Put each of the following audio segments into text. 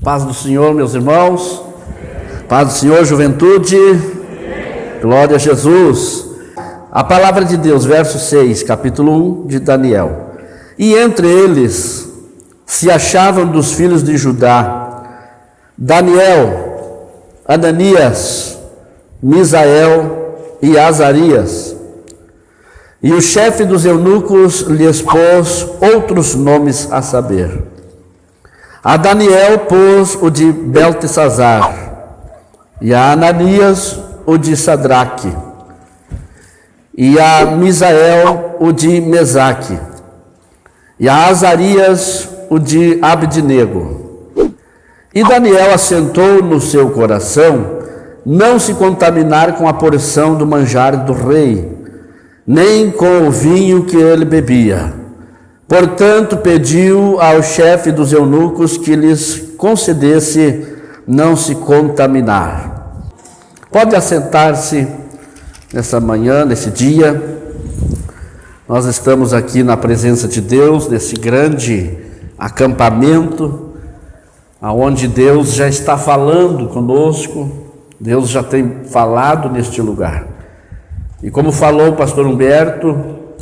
Paz do Senhor, meus irmãos. Paz do Senhor, juventude. Glória a Jesus. A palavra de Deus, verso 6, capítulo 1 de Daniel. E entre eles se achavam dos filhos de Judá Daniel, Ananias, Misael e Azarias. E o chefe dos eunucos lhes pôs outros nomes a saber. A Daniel pôs o de Beltesazar, e a Ananias o de Sadraque, e a Misael o de Mesaque, e a Azarias o de Abdenego. E Daniel assentou no seu coração não se contaminar com a porção do manjar do rei, nem com o vinho que ele bebia. Portanto, pediu ao chefe dos eunucos que lhes concedesse não se contaminar. Pode assentar-se nessa manhã, nesse dia. Nós estamos aqui na presença de Deus, nesse grande acampamento, aonde Deus já está falando conosco. Deus já tem falado neste lugar. E como falou o pastor Humberto,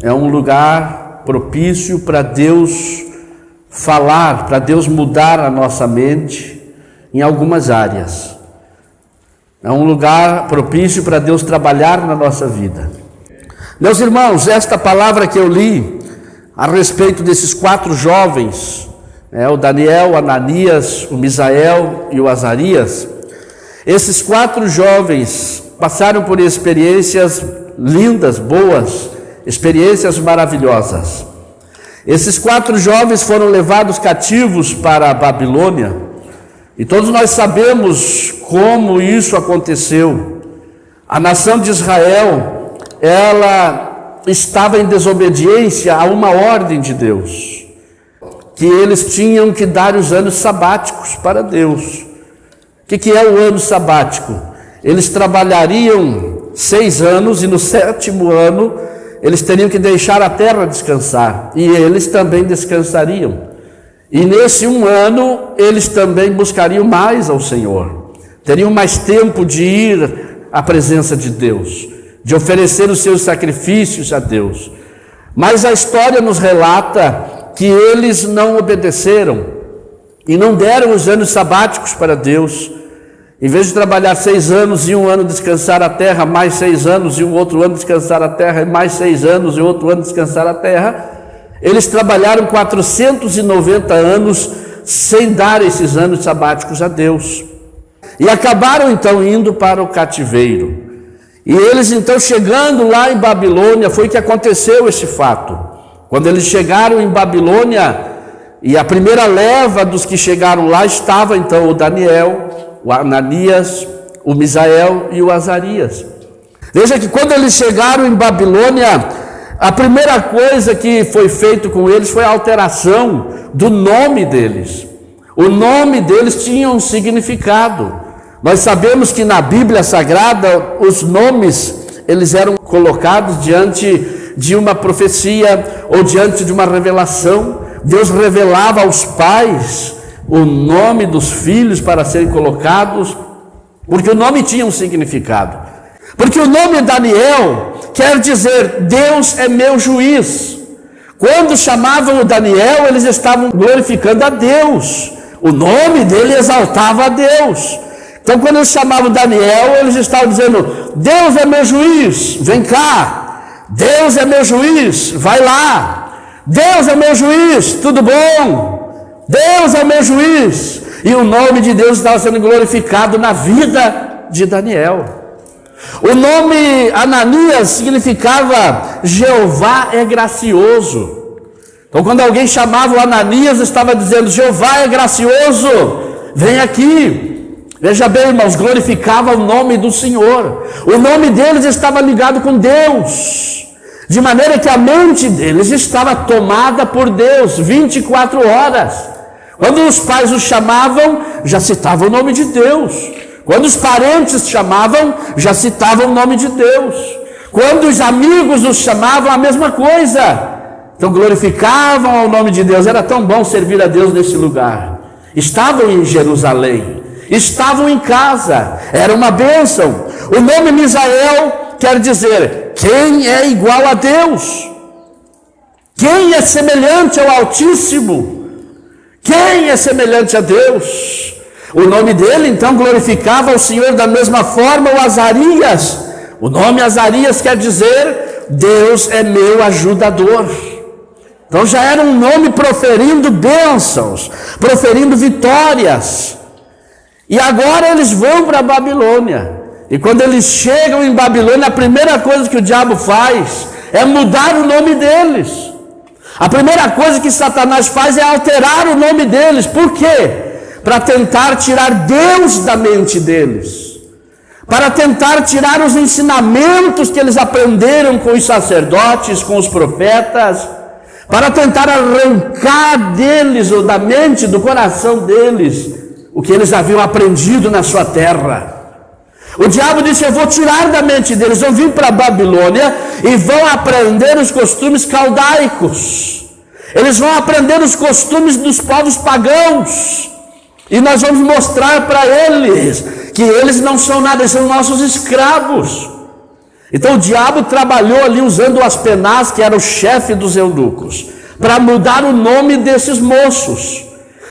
é um lugar propício para Deus falar, para Deus mudar a nossa mente em algumas áreas. É um lugar propício para Deus trabalhar na nossa vida. Meus irmãos, esta palavra que eu li a respeito desses 4 jovens, o Daniel, o Ananias, o Misael e o Azarias, esses 4 jovens passaram por experiências lindas, boas, experiências maravilhosas. Esses 4 jovens foram levados cativos para a Babilônia, e todos nós sabemos como isso aconteceu. A nação de Israel, ela estava em desobediência a uma ordem de Deus, que eles tinham que dar os anos sabáticos para Deus. O que é o ano sabático? Eles trabalhariam 6 anos e no 7º ano eles teriam que deixar a terra descansar, e eles também descansariam. E nesse 1 ano, eles também buscariam mais ao Senhor. Teriam mais tempo de ir à presença de Deus, de oferecer os seus sacrifícios a Deus. Mas a história nos relata que eles não obedeceram e não deram os anos sabáticos para Deus. Em vez de trabalhar 6 anos e 1 ano descansar a terra, mais 6 anos e um outro ano descansar a terra, e mais 6 anos e outro ano descansar a terra, eles trabalharam 490 anos sem dar esses anos sabáticos a Deus. E acabaram então indo para o cativeiro. E eles então chegando lá em Babilônia, foi que aconteceu esse fato. Quando eles chegaram em Babilônia, e a primeira leva dos que chegaram lá estava então o Daniel, o Ananias, o Misael e o Azarias. Veja que quando eles chegaram em Babilônia, a primeira coisa que foi feito com eles foi a alteração do nome deles. O nome deles tinha um significado. Nós sabemos que na Bíblia Sagrada, os nomes, eles eram colocados diante de uma profecia ou diante de uma revelação. Deus revelava aos pais o nome dos filhos para serem colocados, porque o nome tinha um significado. Porque o nome Daniel quer dizer Deus é meu juiz. Quando chamavam o Daniel, eles estavam glorificando a Deus. O nome dele exaltava a Deus. Então quando eles chamavam Daniel, eles estavam dizendo: Deus é meu juiz, vem cá. Deus é meu juiz, vai lá. Deus é meu juiz, tudo bom? Deus é meu juiz. E o nome de Deus estava sendo glorificado na vida de Daniel. O nome Ananias significava Jeová é gracioso. Então quando alguém chamava o Ananias, estava dizendo: Jeová é gracioso, vem aqui. Veja bem, irmãos, glorificava o nome do Senhor. O nome deles estava ligado com Deus, de maneira que a mente deles estava tomada por Deus 24 horas. Quando os pais os chamavam, já citavam o nome de Deus. Quando os parentes chamavam, já citavam o nome de Deus. Quando os amigos os chamavam, a mesma coisa. Então glorificavam ao nome de Deus. Era tão bom servir a Deus nesse lugar. estavam em Jerusalém, estavam em casa, era uma bênção. O nome Misael quer dizer: quem é igual a Deus? Quem é semelhante ao Altíssimo? Quem é semelhante a Deus? O nome dele então glorificava o Senhor da mesma forma o Azarias. O nome Azarias quer dizer: Deus é meu ajudador. Então já era um nome proferindo bênçãos, proferindo vitórias. E agora eles vão para a Babilônia. E quando eles chegam em Babilônia, a primeira coisa que o diabo faz é mudar o nome deles. A primeira coisa que Satanás faz é alterar o nome deles. Por quê? Para tentar tirar Deus da mente deles. Para tentar tirar os ensinamentos que eles aprenderam com os sacerdotes, com os profetas. Para tentar arrancar deles, ou da mente, do coração deles, o que eles haviam aprendido na sua terra. O diabo disse: eu vou tirar da mente deles, vão vir para a Babilônia e vão aprender os costumes caldaicos. Eles vão aprender os costumes dos povos pagãos. E nós vamos mostrar para eles que eles não são nada, eles são nossos escravos. Então o diabo trabalhou ali usando o Aspenaz, que era o chefe dos eunucos, para mudar o nome desses moços.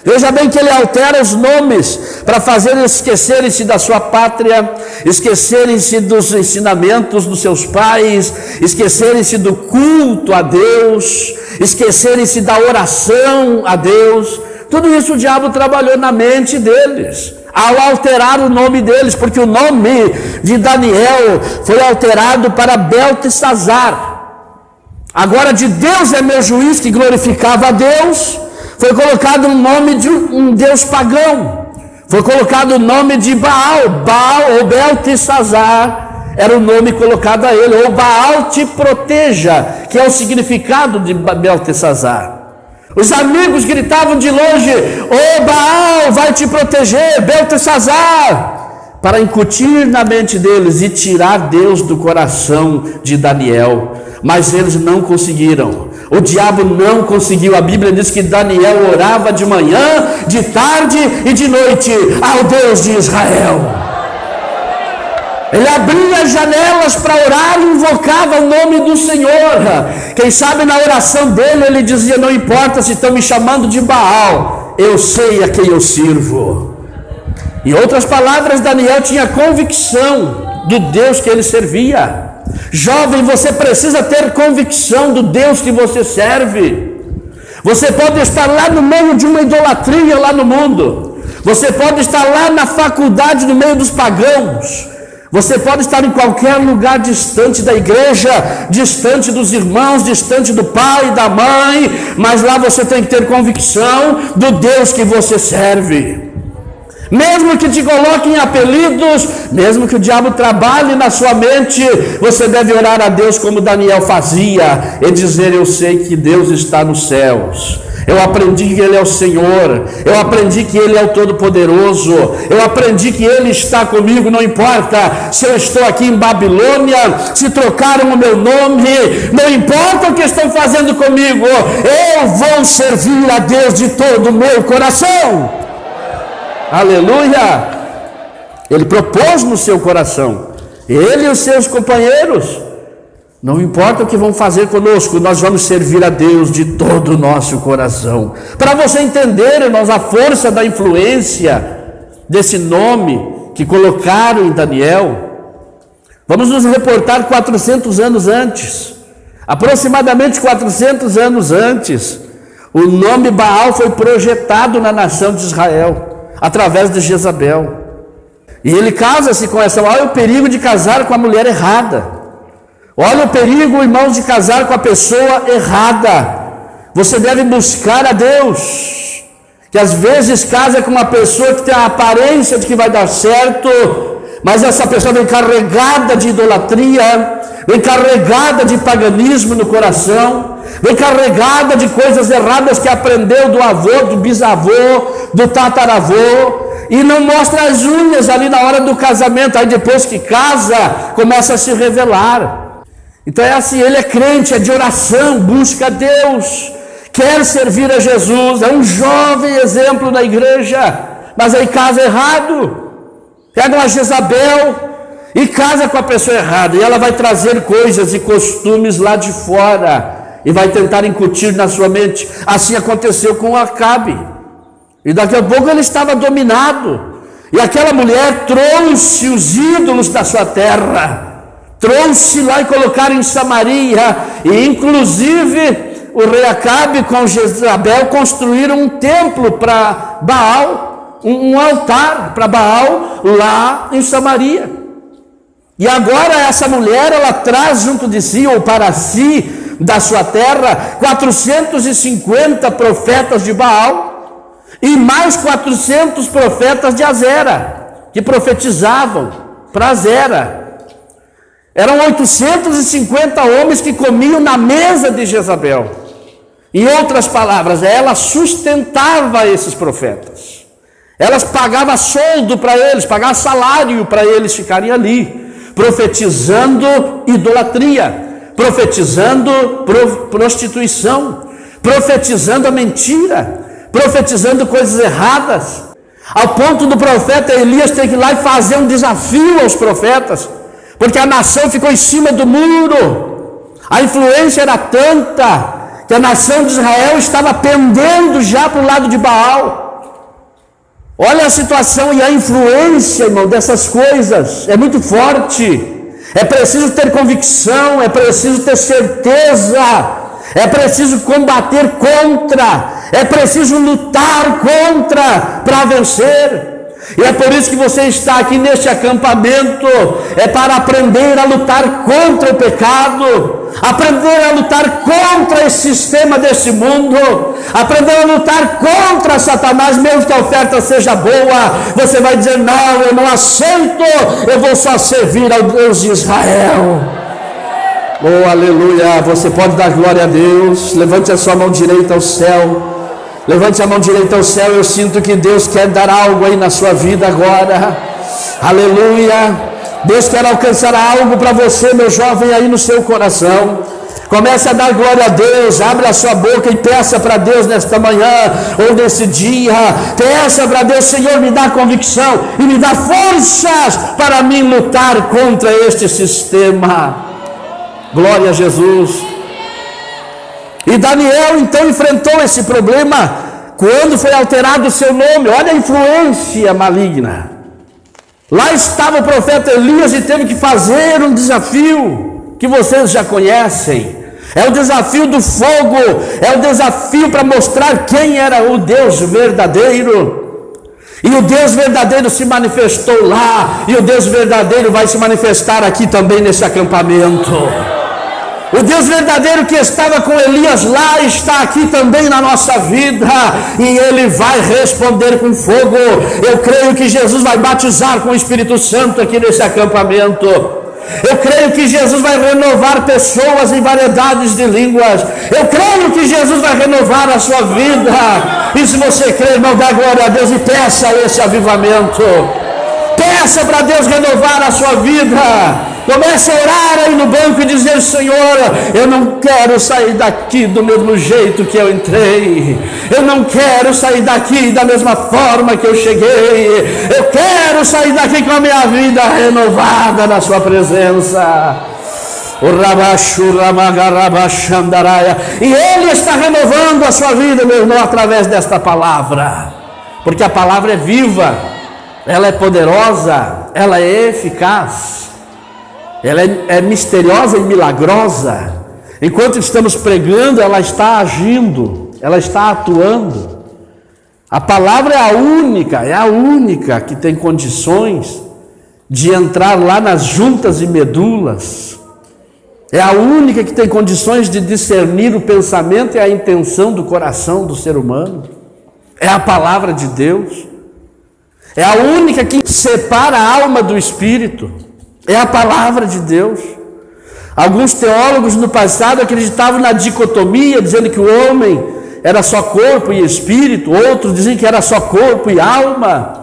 Veja bem que ele altera os nomes para fazer eles esquecerem-se da sua pátria, esquecerem-se dos ensinamentos dos seus pais, esquecerem-se do culto a Deus, esquecerem-se da oração a Deus. Tudo isso o diabo trabalhou na mente deles, ao alterar o nome deles, porque o nome de Daniel foi alterado para Beltesazar. Agora, de Deus é meu juiz, que glorificava a Deus, foi colocado o nome de um deus pagão. Foi colocado o nome de Baal. Baal ou Beltesazar era o nome colocado a ele. Ou Baal te proteja, que é o significado de Beltesazar. Os amigos gritavam de longe: ô Baal, vai te proteger, Beltesazar, para incutir na mente deles e tirar Deus do coração de Daniel. Mas eles não conseguiram. O diabo não conseguiu. A Bíblia diz que Daniel orava de manhã, de tarde e de noite ao Deus de Israel. Ele abria as janelas para orar e invocava o nome do Senhor. Quem sabe na oração dele ele dizia: não importa se estão me chamando de Baal, eu sei a quem eu sirvo. Em outras palavras, Daniel tinha convicção do Deus que ele servia. Jovem, você precisa ter convicção do Deus que você serve. Você pode estar lá no meio de uma idolatria lá no mundo. Você pode estar lá na faculdade no meio dos pagãos. Você pode estar em qualquer lugar distante da igreja, distante dos irmãos, distante do pai e da mãe, mas lá você tem que ter convicção do Deus que você serve. Mesmo que te coloquem apelidos, mesmo que o diabo trabalhe na sua mente, você deve orar a Deus como Daniel fazia e dizer: eu sei que Deus está nos céus. Eu aprendi que Ele é o Senhor, eu aprendi que Ele é o Todo-Poderoso, eu aprendi que Ele está comigo, não importa se eu estou aqui em Babilônia, se trocaram o meu nome, não importa o que estão fazendo comigo, eu vou servir a Deus de todo o meu coração. Aleluia! Ele propôs no seu coração, ele e os seus companheiros: não importa o que vão fazer conosco, nós vamos servir a Deus de todo o nosso coração. Para você entender, irmãos, a força da influência desse nome que colocaram em Daniel, vamos nos reportar 400 anos antes. Aproximadamente 400 anos antes, o nome Baal foi projetado na nação de Israel, através de Jezabel. E ele casa-se com essa. Olha o perigo de casar com a mulher errada. Olha o perigo, irmãos, de casar com a pessoa errada. Você deve buscar a Deus, que às vezes casa com uma pessoa que tem a aparência de que vai dar certo, mas essa pessoa vem carregada de idolatria, vem carregada de paganismo no coração, vem carregada de coisas erradas que aprendeu do avô, do bisavô, do tataravô, e não mostra as unhas ali na hora do casamento. Aí depois que casa, começa a se revelar. Então é assim, ele é crente, é de oração, busca a Deus, quer servir a Jesus, é um jovem exemplo na igreja, mas aí casa errado, pega uma Jezabel e casa com a pessoa errada, e ela vai trazer coisas e costumes lá de fora, e vai tentar incutir na sua mente. Assim aconteceu com Acabe, e daqui a pouco ele estava dominado, e aquela mulher trouxe os ídolos da sua terra, trouxe lá e colocaram em Samaria, e inclusive o rei Acabe com Jezabel construíram um templo para Baal, um altar para Baal lá em Samaria. E agora essa mulher, ela traz junto de si, ou para si, da sua terra, 450 profetas de Baal, e mais 400 profetas de Azera, que profetizavam para Azera. Eram 850 homens que comiam na mesa de Jezabel. Em outras palavras, ela sustentava esses profetas. Elas pagavam soldo para eles, pagavam salário para eles ficarem ali, profetizando idolatria, profetizando prostituição, profetizando a mentira, profetizando coisas erradas, ao ponto do profeta Elias ter que ir lá e fazer um desafio aos profetas, porque a nação ficou em cima do muro, a influência era tanta, que a nação de Israel estava pendendo já para o lado de Baal. Olha a situação e a influência, irmão, dessas coisas, é muito forte. É preciso ter convicção, é preciso ter certeza, é preciso combater contra, é preciso lutar contra para vencer. E é por isso que você está aqui neste acampamento, é para aprender a lutar contra o pecado, aprender a lutar contra esse sistema desse mundo, aprender a lutar contra Satanás, mesmo que a oferta seja boa, você vai dizer, não, eu não aceito, eu vou só servir ao Deus de Israel. Oh, aleluia, você pode dar glória a Deus, levante a sua mão direita ao céu. Levante a mão direita ao céu, eu sinto que Deus quer dar algo aí na sua vida agora, aleluia, Deus quer alcançar algo para você, meu jovem, aí no seu coração. Comece a dar glória a Deus, abre a sua boca e peça para Deus nesta manhã, ou nesse dia, peça para Deus, Senhor, me dá convicção, e me dá forças para mim lutar contra este sistema, glória a Jesus. E Daniel então enfrentou esse problema quando foi alterado o seu nome. Olha a influência maligna. Lá estava o profeta Elias e teve que fazer um desafio que vocês já conhecem. É o desafio do fogo, é o desafio para mostrar quem era o Deus verdadeiro. E o Deus verdadeiro se manifestou lá, e o Deus verdadeiro vai se manifestar aqui também nesse acampamento. O Deus verdadeiro que estava com Elias lá está aqui também na nossa vida, e Ele vai responder com fogo. Eu creio que Jesus vai batizar com o Espírito Santo aqui nesse acampamento. Eu creio que Jesus vai renovar pessoas em variedades de línguas. Eu creio que Jesus vai renovar a sua vida. E se você crê, irmão, dá glória a Deus e peça esse avivamento. Peça para Deus renovar a sua vida. Comece a orar aí no banco e dizer, Senhor, eu não quero sair daqui do mesmo jeito que eu entrei. Eu não quero sair daqui da mesma forma que eu cheguei. Eu quero sair daqui com a minha vida renovada na sua presença. E Ele está renovando a sua vida, meu irmão, através desta palavra. Porque a palavra é viva, ela é poderosa, ela é eficaz. Ela é misteriosa e milagrosa. Enquanto estamos pregando, ela está agindo, ela está atuando. A palavra é a única que tem condições de entrar lá nas juntas e medulas. É a única que tem condições de discernir o pensamento e a intenção do coração do ser humano. É a palavra de Deus. É a única que separa a alma do espírito. É a palavra de Deus. Alguns teólogos no passado acreditavam na dicotomia, dizendo que o homem era só corpo e espírito. Outros diziam que era só corpo e alma.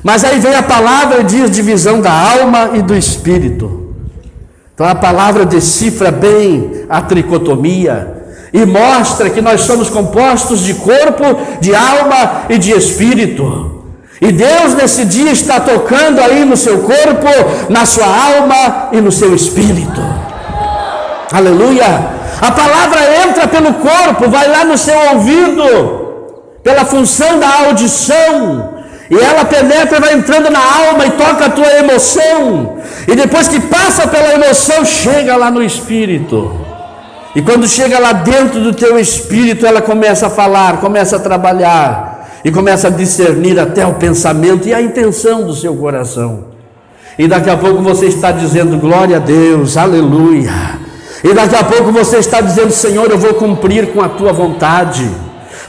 Mas aí vem a palavra e diz divisão da alma e do espírito. Então a palavra decifra bem a tricotomia. e mostra que nós somos compostos de corpo, de alma e de espírito. E Deus nesse dia está tocando aí no seu corpo, na sua alma e no seu espírito. Aleluia! A palavra entra pelo corpo, vai lá no seu ouvido, pela função da audição, e ela penetra e vai entrando na alma e toca a tua emoção, e depois que passa pela emoção, chega lá no espírito, e quando chega lá dentro do teu espírito, ela começa a falar, começa a trabalhar, e começa a discernir até o pensamento e a intenção do seu coração, e daqui a pouco você está dizendo glória a Deus, aleluia, e daqui a pouco você está dizendo, Senhor, eu vou cumprir com a tua vontade,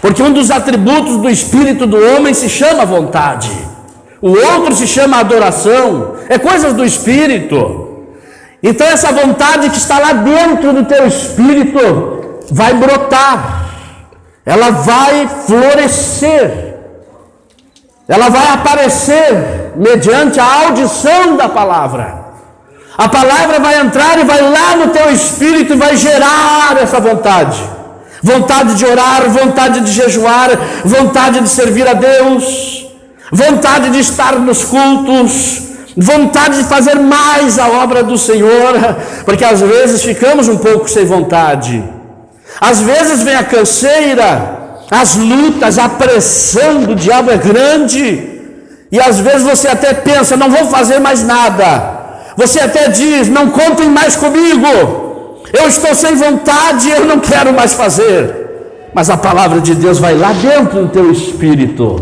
porque um dos atributos do espírito do homem se chama vontade, o outro se chama adoração, é coisas do espírito. Então essa vontade que está lá dentro do teu espírito vai brotar, ela vai florescer, ela vai aparecer mediante a audição da palavra. A palavra vai entrar e vai lá no teu espírito e vai gerar essa vontade. Vontade de orar, vontade de jejuar, vontade de servir a Deus, vontade de estar nos cultos, vontade de fazer mais a obra do Senhor, porque às vezes ficamos um pouco sem vontade. Às vezes vem a canseira, as lutas, a pressão do diabo é grande, e às vezes você até pensa, não vou fazer mais nada. Você até diz, não contem mais comigo, eu estou sem vontade, eu não quero mais fazer. Mas a palavra de Deus vai lá dentro do teu espírito,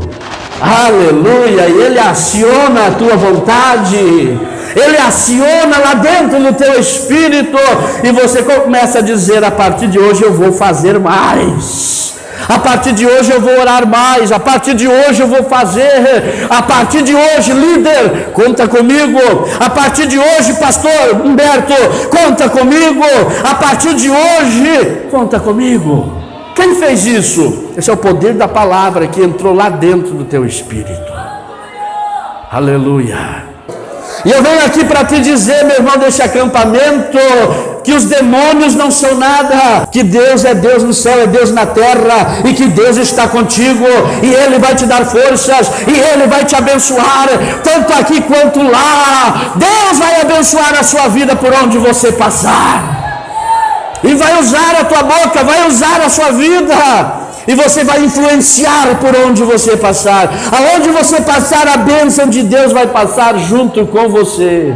aleluia, e ele aciona a tua vontade, ele aciona lá dentro do teu espírito, e você começa a dizer, a partir de hoje eu vou fazer mais. A partir de hoje eu vou orar mais, a partir de hoje eu vou fazer, a partir de hoje, líder, conta comigo, a partir de hoje, pastor Humberto, conta comigo, a partir de hoje, conta comigo. Quem fez isso? Esse é o poder da palavra que entrou lá dentro do teu espírito. Aleluia. E eu venho aqui para te dizer, meu irmão, desse acampamento, que os demônios não são nada, que Deus é Deus no céu, é Deus na terra, e que Deus está contigo, e Ele vai te dar forças, e Ele vai te abençoar, tanto aqui quanto lá. Deus vai abençoar a sua vida por onde você passar, e vai usar a tua boca, vai usar a sua vida, e você vai influenciar por onde você passar. Aonde você passar, a bênção de Deus vai passar junto com você.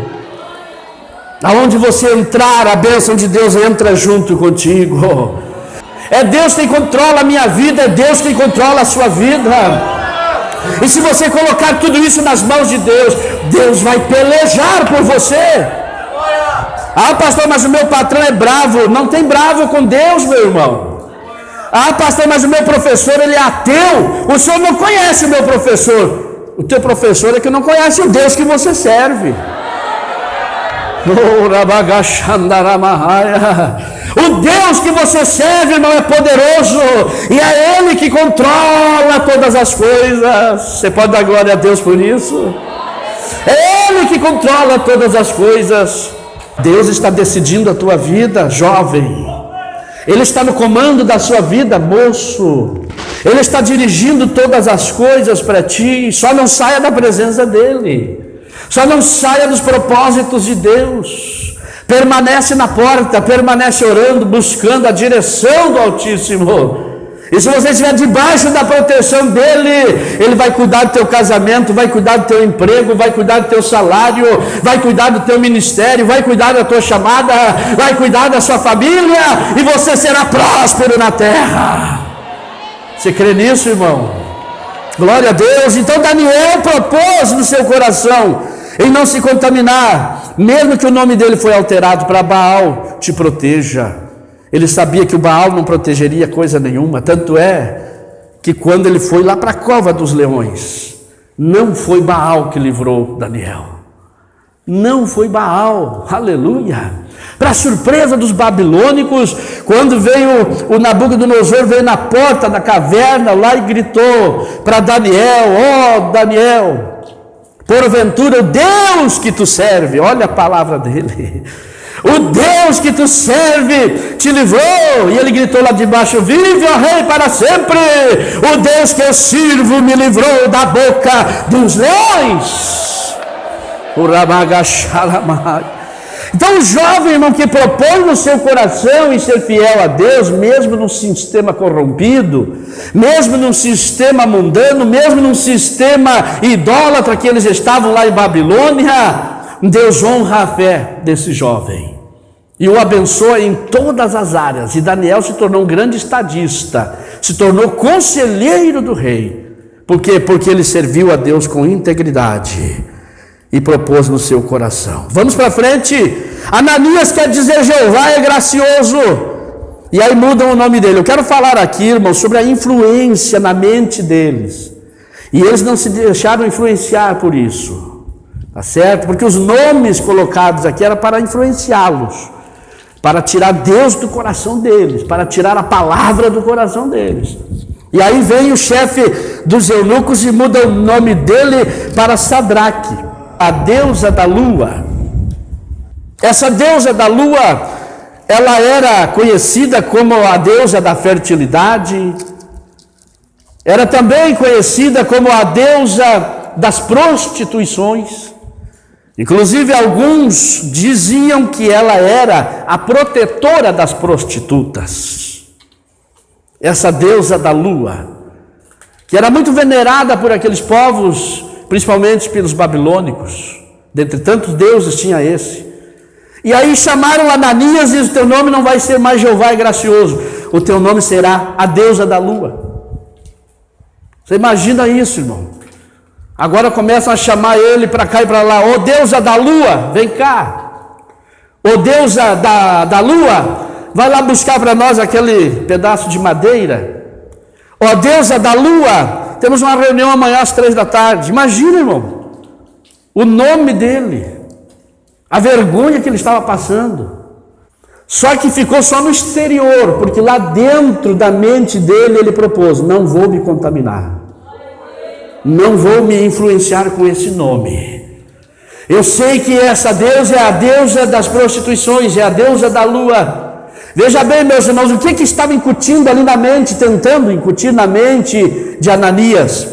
Aonde você entrar, a bênção de Deus entra junto contigo. É Deus quem controla a minha vida, é Deus quem controla a sua vida. E se você colocar tudo isso nas mãos de Deus, Deus vai pelejar por você. Ah, pastor, mas o meu patrão é bravo. Não tem bravo com Deus, meu irmão. Ah, pastor, mas o meu professor, ele é ateu. O senhor não conhece o meu professor. O teu professor é que não conhece o Deus que você serve. O Deus que você serve, irmão, é poderoso, e é Ele que controla todas as coisas. Você pode dar glória a Deus por isso? É Ele que controla todas as coisas. Deus está decidindo a tua vida, jovem. Ele está no comando da sua vida, moço. Ele está dirigindo todas as coisas para ti. Só não saia da presença dEle. Só não saia dos propósitos de Deus. Permanece na porta, permanece orando, buscando a direção do Altíssimo. E se você estiver debaixo da proteção dEle, Ele vai cuidar do teu casamento, vai cuidar do teu emprego, vai cuidar do teu salário, vai cuidar do teu ministério, vai cuidar da tua chamada, vai cuidar da sua família, e você será próspero na terra. Você crê nisso, irmão? Glória a Deus. Então Daniel propôs no seu coração em não se contaminar, mesmo que o nome dele foi alterado para Baal, te proteja. Ele sabia que o Baal não protegeria coisa nenhuma, tanto é que quando ele foi lá para a cova dos leões, não foi Baal que livrou Daniel, não foi Baal, aleluia. Para surpresa dos babilônicos, quando veio o Nabucodonosor, veio na porta da caverna lá e gritou para Daniel: ó Daniel, porventura o Deus que tu serve, olha a palavra dele, O Deus que tu serve te livrou. E ele gritou lá de baixo: vive, ó Rei, para sempre. O Deus que eu sirvo me livrou da boca dos leões. Então o jovem, irmão, que propõe no seu coração em ser fiel a Deus, mesmo num sistema corrompido, mesmo num sistema mundano, mesmo num sistema idólatra que eles estavam lá em Babilônia, Deus honra a fé desse jovem e o abençoa em todas as áreas. E Daniel se tornou um grande estadista, se tornou conselheiro do rei. Por quê? Porque ele serviu a Deus com integridade e propôs no seu coração. Vamos para frente. Ananias quer dizer Jeová é gracioso. E aí mudam o nome dele. Eu quero falar aqui, irmãos, sobre a influência na mente deles. E eles não se deixaram influenciar por isso. Tá certo? Porque os nomes colocados aqui eram para influenciá-los, para tirar Deus do coração deles, para tirar a palavra do coração deles. E aí vem o chefe dos eunucos e muda o nome dele para Sadraque, a deusa da lua. Essa deusa da lua, ela era conhecida como a deusa da fertilidade, era também conhecida como a deusa das prostituições. Inclusive alguns diziam que ela era a protetora das prostitutas. Essa deusa da lua, que era muito venerada por aqueles povos, principalmente pelos babilônicos. Dentre tantos deuses tinha esse. E aí chamaram Ananias e o teu nome não vai ser mais Jeová é gracioso, o teu nome será a deusa da lua. Você imagina isso, irmão? Agora começam a chamar ele para cá e para lá. Ô deusa da lua, vem cá. Ô deusa da lua, vai lá buscar para nós aquele pedaço de madeira. Ó deusa da lua, temos uma reunião amanhã às 15h. Imagina, irmão, o nome dele, a vergonha que ele estava passando. Só que ficou só no exterior, porque lá dentro da mente dele ele propôs: não vou me contaminar, não vou me influenciar com esse nome. Eu sei que essa deusa é a deusa das prostituições, é a deusa da lua. Veja bem, meus irmãos, o que estava incutindo ali na mente, tentando incutir na mente de Ananias?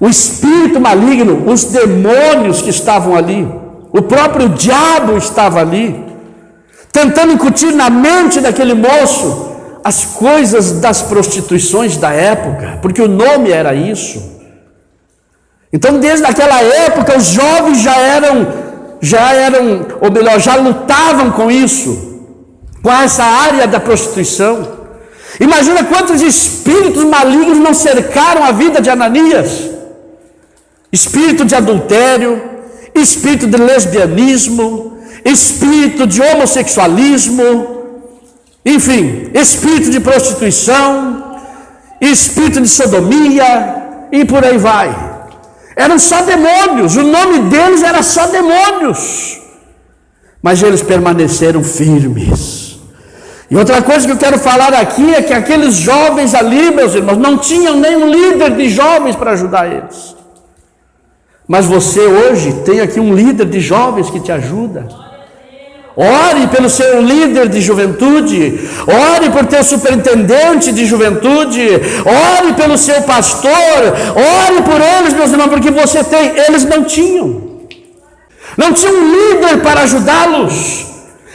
O espírito maligno, os demônios que estavam ali, o próprio diabo estava ali, tentando incutir na mente daquele moço as coisas das prostituições da época, porque o nome era isso. Então, desde aquela época, os jovens já lutavam com isso, com essa área da prostituição. Imagina quantos espíritos malignos não cercaram a vida de Ananias: espírito de adultério, espírito de lesbianismo, espírito de homossexualismo, enfim, espírito de prostituição, espírito de sodomia, e por aí vai. Eram só demônios, o nome deles era só demônios, mas eles permaneceram firmes. E outra coisa que eu quero falar aqui é que aqueles jovens ali, meus irmãos, não tinham nenhum líder de jovens para ajudar eles. Mas você hoje tem aqui um líder de jovens que te ajuda. Ore pelo seu líder de juventude, ore por teu superintendente de juventude, ore pelo seu pastor, ore por eles, meus irmãos, porque você tem, eles não tinham um líder para ajudá-los,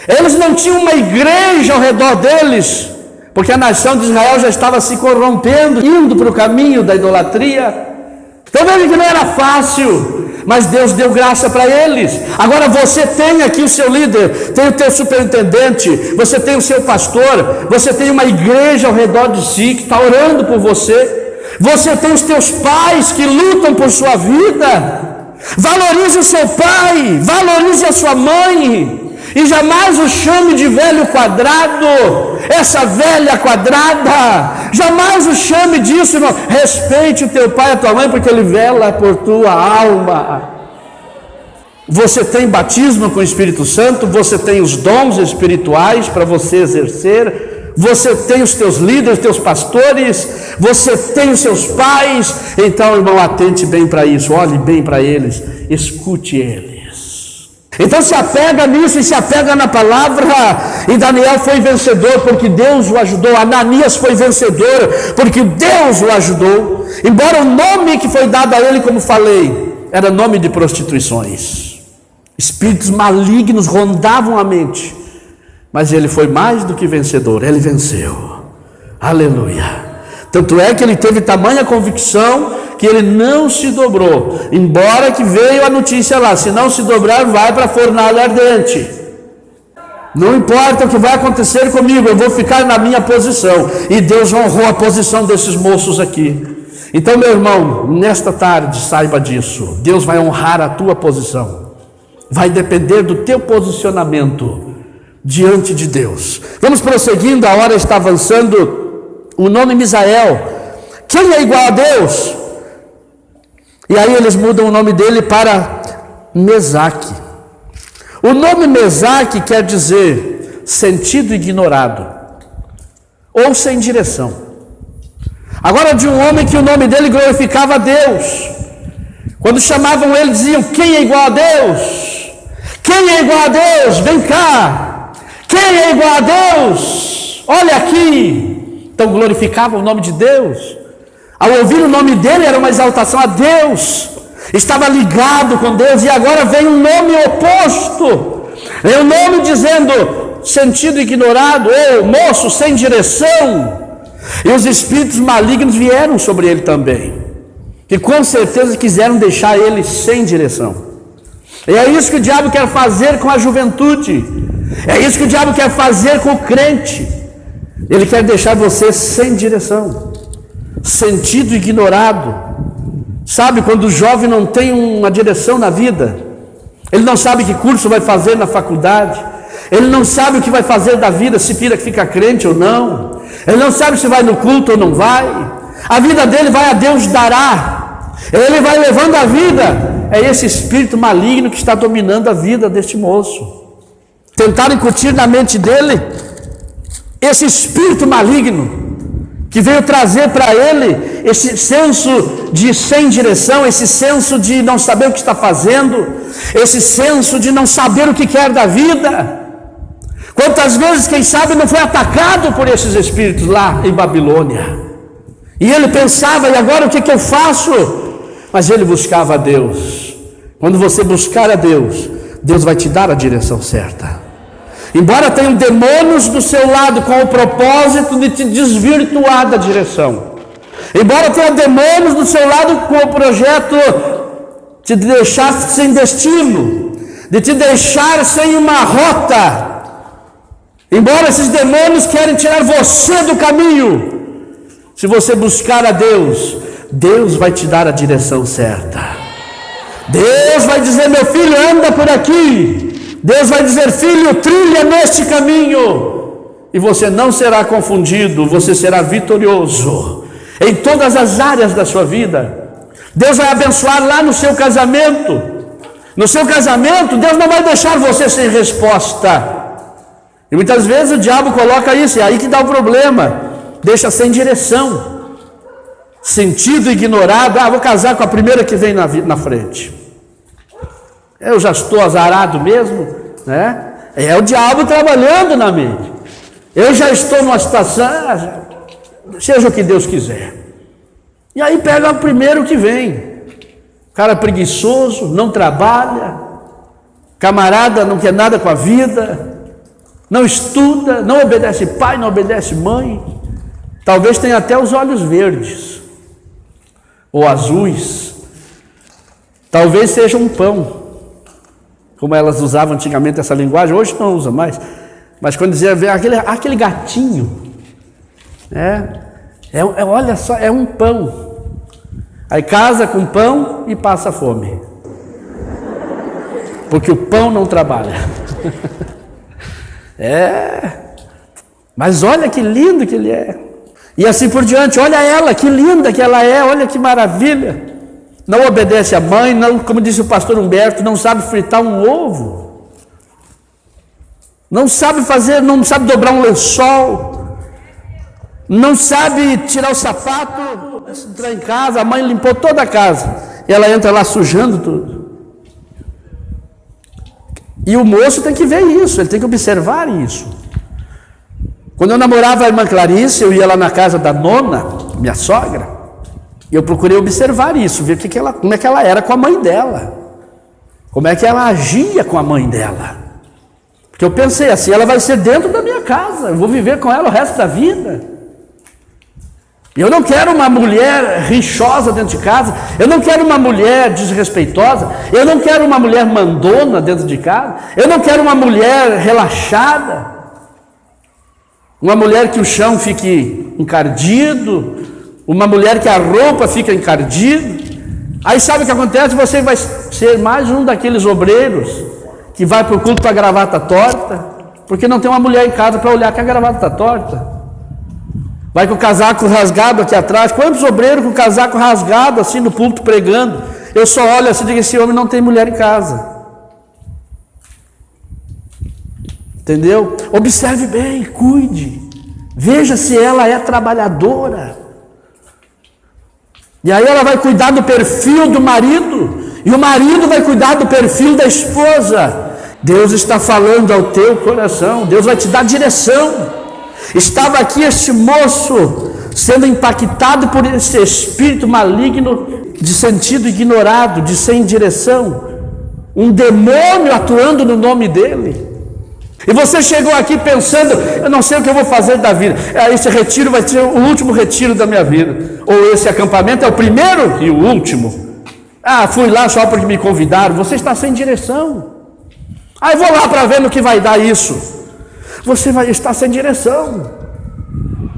eles não tinham uma igreja ao redor deles, porque a nação de Israel já estava se corrompendo, indo para o caminho da idolatria. Então veja que não era fácil, mas Deus deu graça para eles. Agora você tem aqui o seu líder, tem o teu superintendente, você tem o seu pastor, você tem uma igreja ao redor de si que está orando por você, você tem os teus pais que lutam por sua vida. Valorize o seu pai, valorize a sua mãe, e jamais o chame de velho quadrado, essa velha quadrada, jamais o chame disso, irmão. Respeite o teu pai e a tua mãe, porque ele vela por tua alma. Você tem batismo com o Espírito Santo, você tem os dons espirituais para você exercer, você tem os teus líderes, teus pastores, você tem os seus pais. Então, irmão, atente bem para isso, olhe bem para eles, escute eles. Então se apega nisso e se apega na palavra. E Daniel foi vencedor porque Deus o ajudou. Ananias foi vencedor porque Deus o ajudou. Embora o nome que foi dado a ele, como falei, era nome de prostituições. Espíritos malignos rondavam a mente. Mas ele foi mais do que vencedor, ele venceu. Aleluia. Tanto é que ele teve tamanha convicção que ele não se dobrou, embora que veio a notícia lá: se não se dobrar, vai para a fornalha ardente. Não importa o que vai acontecer comigo, eu vou ficar na minha posição. E Deus honrou a posição desses moços aqui. Então, meu irmão, nesta tarde, saiba disso: Deus vai honrar a tua posição. Vai depender do teu posicionamento diante de Deus. Vamos prosseguindo, a hora está avançando. O nome Misael, quem é igual a Deus? E aí eles mudam o nome dele para Mesaque. O nome Mesaque quer dizer sentido ignorado, ou sem direção. Agora, de um homem que o nome dele glorificava a Deus. Quando chamavam ele, diziam: quem é igual a Deus? Quem é igual a Deus? Vem cá. Quem é igual a Deus? Olha aqui. Então glorificava o nome de Deus. Ao ouvir o nome dele, era uma exaltação a Deus. Estava ligado com Deus. E agora vem um nome oposto. É um nome dizendo sentido ignorado, ou moço sem direção. E os espíritos malignos vieram sobre ele também, que com certeza quiseram deixar ele sem direção. E é isso que o diabo quer fazer com a juventude. É isso que o diabo quer fazer com o crente. Ele quer deixar você sem direção, sentido ignorado. Sabe, quando o jovem não tem uma direção na vida, ele não sabe que curso vai fazer na faculdade, ele não sabe o que vai fazer da vida, se fica crente ou não, ele não sabe se vai no culto ou não vai. A vida dele vai a Deus dará, ele vai levando a vida. É esse espírito maligno que está dominando a vida deste moço. Tentaram incutir na mente dele esse espírito maligno que veio trazer para ele esse senso de sem direção, esse senso de não saber o que está fazendo, esse senso de não saber o que quer da vida. Quantas vezes, quem sabe, não foi atacado por esses espíritos lá em Babilônia, e ele pensava: e agora o que eu faço? Mas ele buscava a Deus. Quando você buscar a Deus, Deus vai te dar a direção certa. Embora tenham demônios do seu lado com o propósito de te desvirtuar da direção, embora tenha demônios do seu lado com o projeto de te deixar sem destino, de te deixar sem uma rota, embora esses demônios querem tirar você do caminho, se você buscar a Deus, Deus vai te dar a direção certa. Deus vai dizer: meu filho, anda por aqui. Deus vai dizer: filho, trilha neste caminho, e você não será confundido, você será vitorioso em todas as áreas da sua vida. Deus vai abençoar lá no seu casamento. No seu casamento, Deus não vai deixar você sem resposta. E muitas vezes o diabo coloca isso, é aí que dá o problema, deixa sem direção, sentido ignorado. Vou casar com a primeira que vem na frente. Eu já estou azarado mesmo, né? É o diabo trabalhando na mente. Eu já estou numa situação, seja o que Deus quiser. E aí pega o primeiro que vem. Cara preguiçoso, não trabalha, camarada não quer nada com a vida, não estuda, não obedece pai, não obedece mãe. Talvez tenha até os olhos verdes ou azuis. Talvez seja um pão, como elas usavam antigamente essa linguagem, hoje não usa mais, mas quando dizia aquele gatinho, olha só, é um pão, aí casa com pão e passa fome, porque o pão não trabalha. Mas olha que lindo que ele é, e assim por diante. Olha ela, que linda que ela é, olha que maravilha. Não obedece à mãe, não, como disse o pastor Humberto, não sabe fritar um ovo, não sabe dobrar um lençol, não sabe tirar o sapato, entrar em casa. A mãe limpou toda a casa, e ela entra lá sujando tudo. E o moço tem que ver isso, ele tem que observar isso. Quando eu namorava a irmã Clarice, eu ia lá na casa da nona, minha sogra, e eu procurei observar isso, ver como é que ela era com a mãe dela, como é que ela agia com a mãe dela. Porque eu pensei assim, ela vai ser dentro da minha casa, eu vou viver com ela o resto da vida. Eu não quero uma mulher rixosa dentro de casa, eu não quero uma mulher desrespeitosa, eu não quero uma mulher mandona dentro de casa, eu não quero uma mulher relaxada, uma mulher que o chão fique encardido, uma mulher que a roupa fica encardida. Aí sabe o que acontece? Você vai ser mais um daqueles obreiros que vai para o culto com a gravata torta, porque não tem uma mulher em casa para olhar que a gravata está torta. Vai com o casaco rasgado aqui atrás. Quantos obreiros com o casaco rasgado assim no púlpito pregando? Eu só olho assim e digo, esse homem não tem mulher em casa. Entendeu? Observe bem, cuide. Veja se ela é trabalhadora. E aí ela vai cuidar do perfil do marido, e o marido vai cuidar do perfil da esposa. Deus está falando ao teu coração, Deus vai te dar direção. Estava aqui este moço sendo impactado por esse espírito maligno de sentido ignorado, de sem direção, um demônio atuando no nome dele. E você chegou aqui pensando, eu não sei o que eu vou fazer da vida, esse retiro vai ser o último retiro da minha vida, ou esse acampamento é o primeiro e o último. Fui lá só porque me convidaram. Você está sem direção. Eu vou lá para ver no que vai dar isso. Você vai estar sem direção.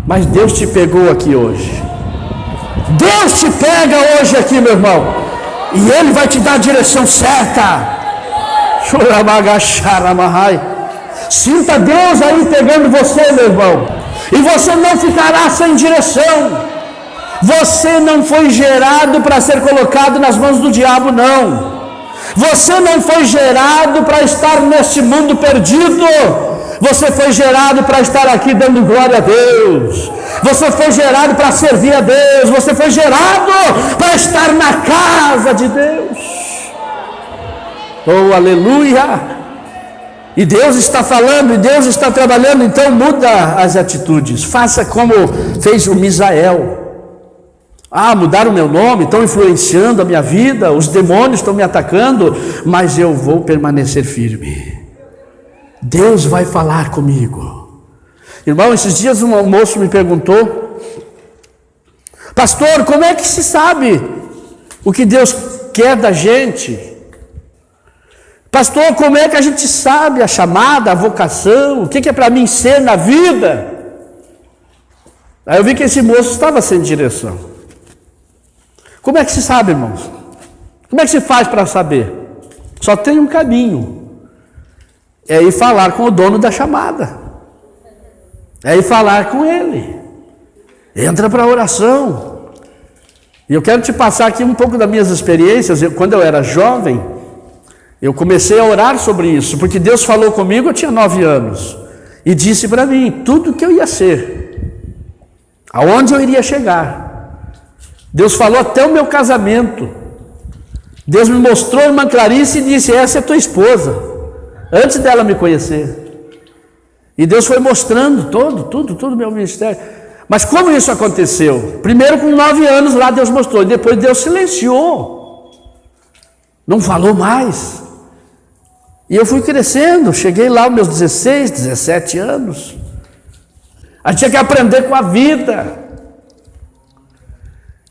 Mas Deus te pegou aqui hoje. Deus te pega hoje aqui, meu irmão, e Ele vai te dar a direção certa. Sinta Deus aí pegando você, meu irmão, e você não ficará sem direção. Você não foi gerado para ser colocado nas mãos do diabo, não. Você não foi gerado para estar neste mundo perdido. Você foi gerado para estar aqui dando glória a Deus. Você foi gerado para servir a Deus. Você foi gerado para estar na casa de Deus. Oh, aleluia! E Deus está falando, e Deus está trabalhando. Então muda as atitudes. Faça como fez o Misael. Mudaram o meu nome, estão influenciando a minha vida, os demônios estão me atacando, mas eu vou permanecer firme. Deus vai falar comigo. Irmão, esses dias um moço me perguntou, pastor, como é que se sabe o que Deus quer da gente? Pastor, como é que a gente sabe a chamada, a vocação, o que é para mim ser na vida? Aí eu vi que esse moço estava sem direção. Como é que se sabe, irmãos? Como é que se faz para saber? Só tem um caminho. É ir falar com o dono da chamada. É ir falar com ele. Entra para a oração. E eu quero te passar aqui um pouco das minhas experiências. Quando eu era jovem, eu comecei a orar sobre isso, porque Deus falou comigo, eu tinha 9 anos, e disse para mim tudo o que eu ia ser, aonde eu iria chegar. Deus falou até o meu casamento. Deus me mostrou a irmã Clarice e disse, essa é tua esposa, antes dela me conhecer. E Deus foi mostrando tudo o meu ministério. Mas como isso aconteceu? Primeiro com 9 anos lá Deus mostrou, e depois Deus silenciou, não falou mais. E eu fui crescendo, cheguei lá aos meus 16, 17 anos. A gente tinha que aprender com a vida.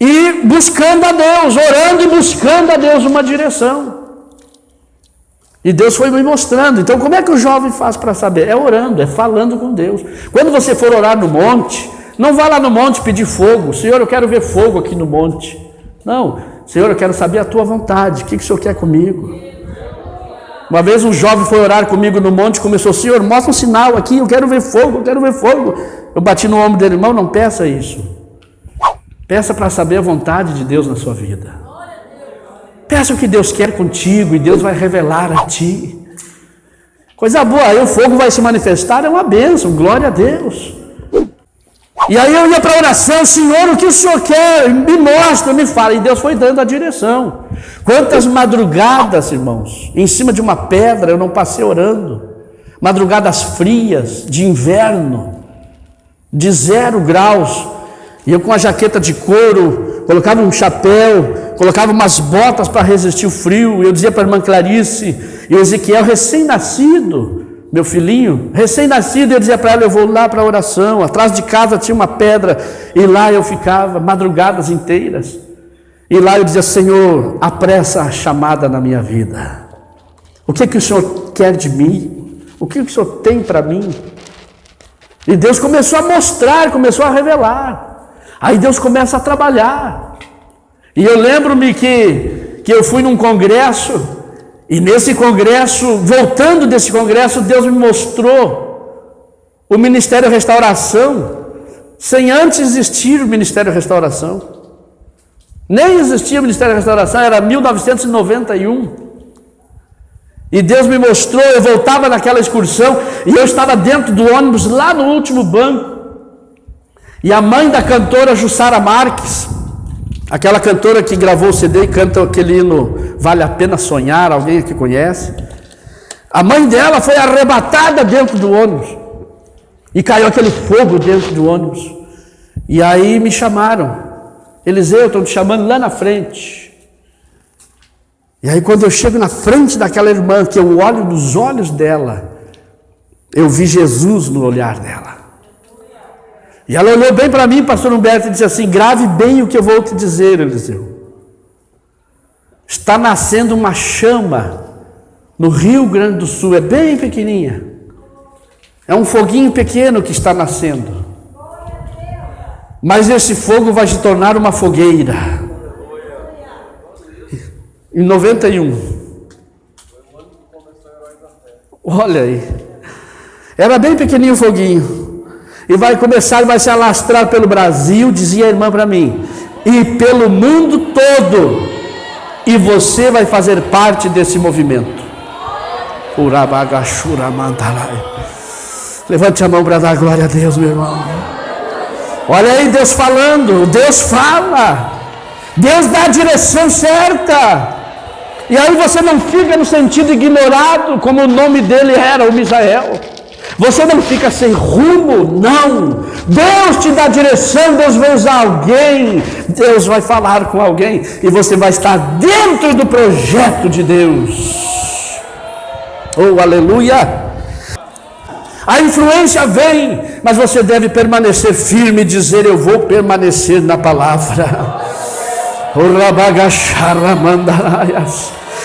E buscando a Deus, orando e buscando a Deus uma direção. E Deus foi me mostrando. Então como é que o jovem faz para saber? É orando, é falando com Deus. Quando você for orar no monte, não vá lá no monte pedir fogo. Senhor, eu quero ver fogo aqui no monte. Não, Senhor, eu quero saber a tua vontade. O que o Senhor quer comigo? Uma vez um jovem foi orar comigo no monte e começou, Senhor, mostra um sinal aqui, eu quero ver fogo, eu quero ver fogo. Eu bati no ombro dele, irmão, não peça isso. Peça para saber a vontade de Deus na sua vida. Peça o que Deus quer contigo e Deus vai revelar a ti. Coisa boa, aí o fogo vai se manifestar, é uma bênção, glória a Deus. E aí eu ia para a oração: Senhor, o que o Senhor quer? Me mostra, me fala. E Deus foi dando a direção. Quantas madrugadas, irmãos, em cima de uma pedra eu não passei orando. Madrugadas frias, de inverno, de 0 graus. E eu com a jaqueta de couro, colocava um chapéu, colocava umas botas para resistir o frio. E eu dizia para a irmã Clarice e o Ezequiel, recém-nascido, meu filhinho, recém-nascido, eu dizia para ela: eu vou lá para a oração. Atrás de casa tinha uma pedra, e lá eu ficava madrugadas inteiras. E lá eu dizia: Senhor, apressa a chamada na minha vida. O que o Senhor quer de mim? O que o Senhor tem para mim? E Deus começou a mostrar, começou a revelar. Aí Deus começa a trabalhar. E eu lembro-me que eu fui num congresso, e nesse congresso, voltando desse congresso, Deus me mostrou o Ministério Restauração, sem antes existir o Ministério Restauração. Nem existia o Ministério Restauração, era 1991. E Deus me mostrou, eu voltava naquela excursão, e eu estava dentro do ônibus, lá no último banco. E a mãe da cantora Jussara Marques, aquela cantora que gravou o CD e canta aquele hino Vale a Pena Sonhar, alguém que conhece? A mãe dela foi arrebatada dentro do ônibus. E caiu aquele fogo dentro do ônibus. E aí me chamaram: Eliseu, estão te chamando lá na frente. E aí quando eu chego na frente daquela irmã, que eu olho nos olhos dela, eu vi Jesus no olhar dela. E ela olhou bem para mim, pastor Humberto, e disse assim: grave bem o que eu vou te dizer, Eliseu. Está nascendo uma chama no Rio Grande do Sul, é bem pequenininha. É um foguinho pequeno que está nascendo. Mas esse fogo vai se tornar uma fogueira. Em 91. Olha aí. Era bem pequenininho o foguinho. E vai começar, vai se alastrar pelo Brasil, dizia a irmã para mim, e pelo mundo todo. E você vai fazer parte desse movimento. Levante a mão para dar glória a Deus, meu irmão. Olha aí Deus falando, Deus fala, Deus dá a direção certa. E aí você não fica no sentido ignorado, como o nome dele era, o Misael. Você não fica sem rumo, não. Deus te dá direção, Deus vai usar alguém, Deus vai falar com alguém, e você vai estar dentro do projeto de Deus. Oh, aleluia! A influência vem, mas você deve permanecer firme e dizer: eu vou permanecer na palavra.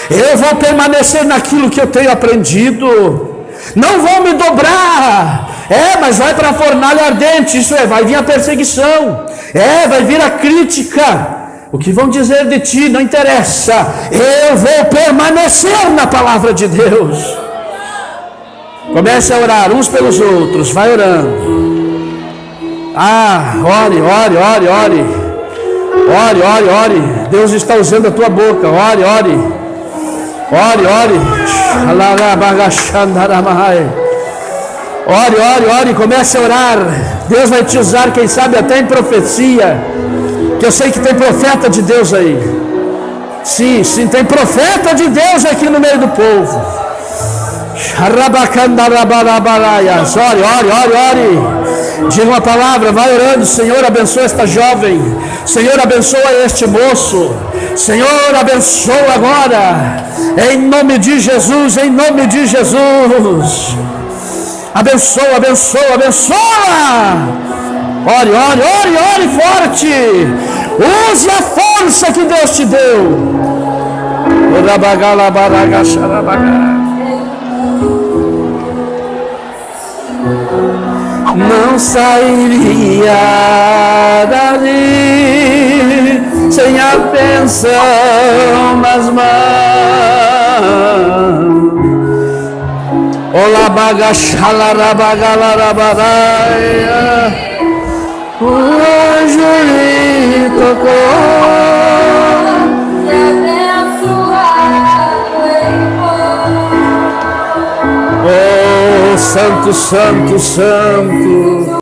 Eu vou permanecer naquilo que eu tenho aprendido. Não vou me dobrar. Mas vai para a fornalha ardente. Isso vai vir a perseguição. Vai vir a crítica. O que vão dizer de ti não interessa. Eu vou permanecer na palavra de Deus. Comece a orar uns pelos outros. Vai orando. Ore. Ore. Deus está usando a tua boca. Ore. Ore, comece a orar. Deus vai te usar, quem sabe até em profecia, que eu sei que tem profeta de Deus aí. Sim, tem profeta de Deus aqui no meio do povo. Ore. Diga uma palavra, vai orando. Senhor, abençoa esta jovem. Senhor, abençoa este moço. Senhor, abençoa agora. Em nome de Jesus, em nome de Jesus. Abençoa. Ore forte. Use a força que Deus te deu. Não sairia dali sem a bênção nas mãos. Olá bagaxalarabagalarabaraia. O anjo lhe tocou. Oh, santo.